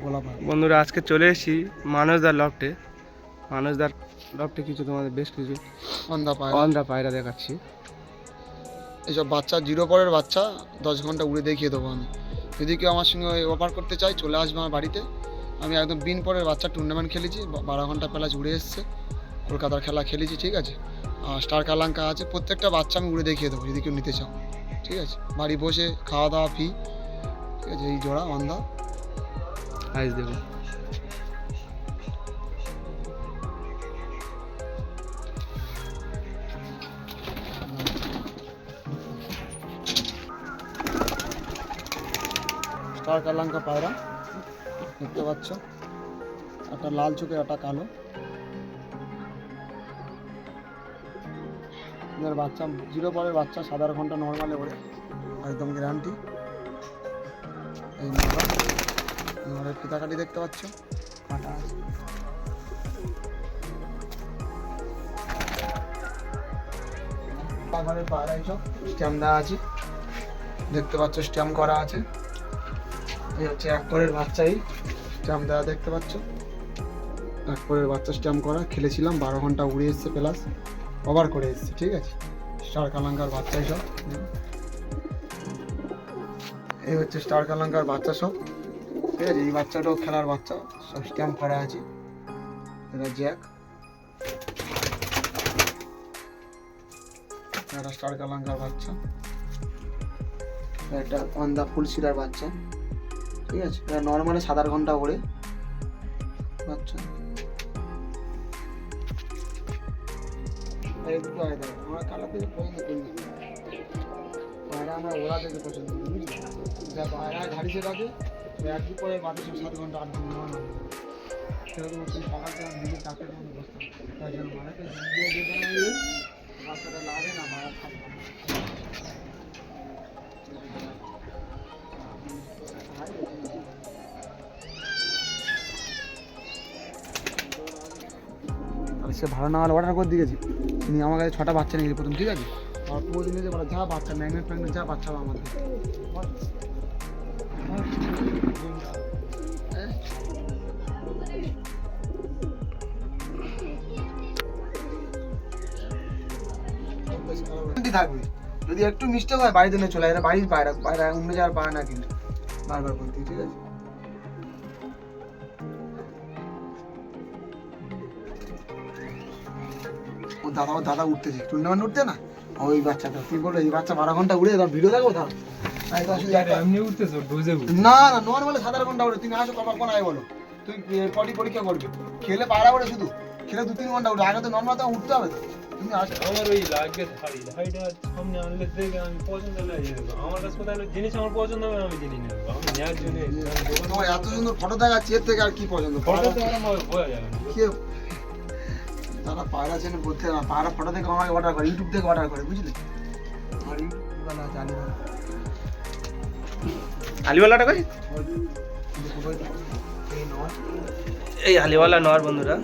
গোলাপ হয়। বন্ধুরা আজকে চলে এসেছি মানসদার লফটে কিছু তোমাদের বেশ কিছু অন্ধা পায়রা দেখাচ্ছি। এইসব বাচ্চা 0 পরের বাচ্চা 10 ঘন্টা উড়ে দেখিয়ে দেবো আমি। যদি কেউ আমার সঙ্গে অফার করতে চাই চলে আসবে আমার বাড়িতে। আমি একদম বিন পরের বাচ্চা টুর্নামেন্ট খেলেছি, 12 ঘন্টা প্লাস উড়ে এসছে, কলকাতার খেলা খেলেছি, ঠিক আছে। আর স্টার কালাঙ্কা আছে, প্রত্যেকটা বাচ্চা আমি উড়ে দেখিয়ে দেবো যদি কেউ নিতে চাও, ঠিক আছে। বাড়ি বসে খাওয়া দাওয়া ফ্রি, ঠিক আছে। এই জোড়া অন্ধা আইস দেখুন। স্টার কালাঙ্কা পায়রা দেখতে পাচ্ছ, একটা লাল চোখের একটা কালো। এদের বাচ্চা 0 পরের বাচ্চা, 7 ঘন্টা নর্মালে ওড়ে, একদম গ্যারান্টি। এই নরের ফিতাকাটি দেখতে পাচ্ছ, কাটা আছে। ঘরের পায়রা এইসব স্ট্যাম্প দেওয়া আছে, দেখতে পাচ্ছ স্ট্যাম্প করা আছে। এই হচ্ছে 1 পরের বাচ্চা, এই স্ট্যাম্প দেওয়া দেখতে পাচ্ছ, 1 পরের বাচ্চা স্ট্যাম্প করা। খেলেছিলাম 12 ঘন্টা উড়ে এসছে, প্লাস ওভার করে এসছে, ঠিক আছে। স্টার কালাঙ্কার বাচ্চা সব। এই হচ্ছে স্টার কালাঙ্কার বাচ্চা সব, ঠিক আছে। এই বাচ্চাটাও খেলার বাচ্চা, সব স্ট্যাম্প করা আছে। এটা জ্যাক, এটা স্টার কালাঙ্কার বাচ্চা, একটা অন্ধা ফুলশিরার বাচ্চা, ঠিক আছে। এটা নর্মালি 7 ঘন্টা ওড়ে বাচ্চা। এই দুটো আইডা আমরা কালা থেকে পছন্দ করি না, পায়রা আমরা ওরা থেকে পছন্দ করি, বুঝলি। যা পায়রা ঘাড়িতে রাখে 1 পরে বাকি 7 ঘন্টা 8 ঘন্টা না সেরকম তুমি সকালতে নিজে চাকরি করে বসতে, তাই জন্য মারাকে দিয়ে যেতে না গিয়ে বাচ্চাটা লাগে না, মারা থাকে। সে ভালো না হলে অর্ডার করে দিয়েছি, তিনি আমার কাছে 6টা বাচ্চা নিয়ে গেছে প্রথম, ঠিক আছে। আর পুরো দিনে যে বলে যা বাচ্চা ম্যাগনেট ফ্যাগনেট যা বাচ্চা আমাদের থাকবে। যদি একটু মিস্টেক হয় বাড়িতে নিয়ে চলে যায়, বাড়ির পায়রা পায়রা অন্য যাওয়ার পায় না, কিন্তু বারবার বলতে, ঠিক আছে। ও দাদা উঠতেছে টুর্নামেন্ট উঠতে না, ওই বাচ্চাটা তুই বললো এই বাচ্চা 12 ঘন্টা উড়ে তার ভিডিও দেখবো তার না না নর্মালি 7 ঘন্টা উড়ে। তুমি আসো কবার কোন আয় বলো, তুই পটি পরীক্ষা করবি, খেলে পায়রা ওড়ে, শুধু খেলে 2-3 ঘন্টা উঠে, আগে তো নর্মাল তো উঠতে হবে তো। তুমি আসো, আমার ওই লাগবে ধাড়িটা সামনে আনলে দেখে আমি পছন্দ লাগে, আমার কাছে কোথায় জিনিস আমার পছন্দ হবে আমি জিনিস নেবো, আমি নেওয়ার জন্য তোমার এত সুন্দর ফটো দেখাচ্ছি, এর থেকে আর কি পছন্দ ফটো তো আমার বোঝা যাবে না। কেউ তারা পায়রা চেনে বলতে না, পায়রা ফটো থেকে আমাকে অর্ডার করে, ইউটিউব থেকে অর্ডার করে, বুঝলি। আর ইউটিউব আছে আলিওয়ালাটা কই? এই আলিওয়ালা নর বন্ধুরা,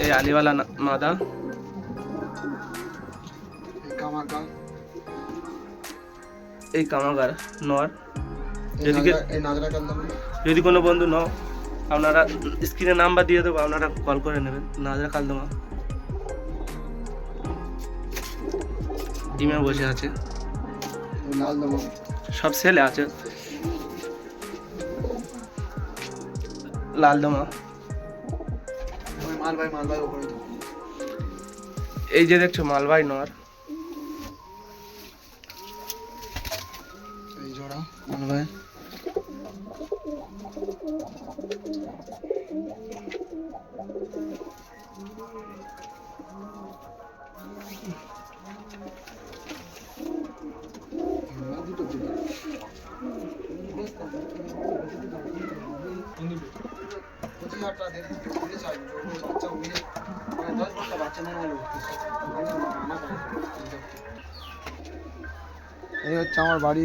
এই আলিওয়ালা মাদা, এই কামাগার নর। যদি কোনো বন্ধু নাও, আপনারা স্ক্রিনে নাম্বার দিয়ে দেবো, আপনারা কল করে নেবেন। নাজরা কালদমা টিমে বসে আছে, সব ছেলে আছে। লালদমা, এই যে দেখছো মালবাই নর, এই জোড়া মালবাই। এই হচ্ছে আমার বাড়ি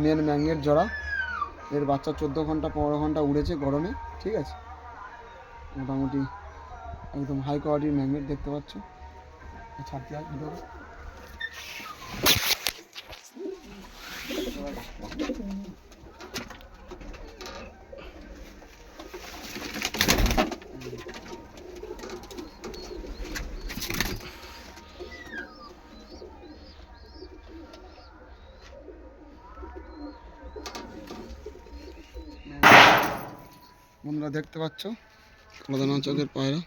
মেন ম্যাগনেট জোড়া, এর বাচ্চা 14 ঘন্টা 15 ঘন্টা উড়েছে গরমে, ঠিক আছে। মোটামুটি একদম হাই কোয়ালিটির ম্যাগনেট দেখতে পাচ্ছ। ছাড়তে হয় ভিডিও বন্ধুরা দেখতে পাচ্ছ কালো দানা চোখের পায়রা।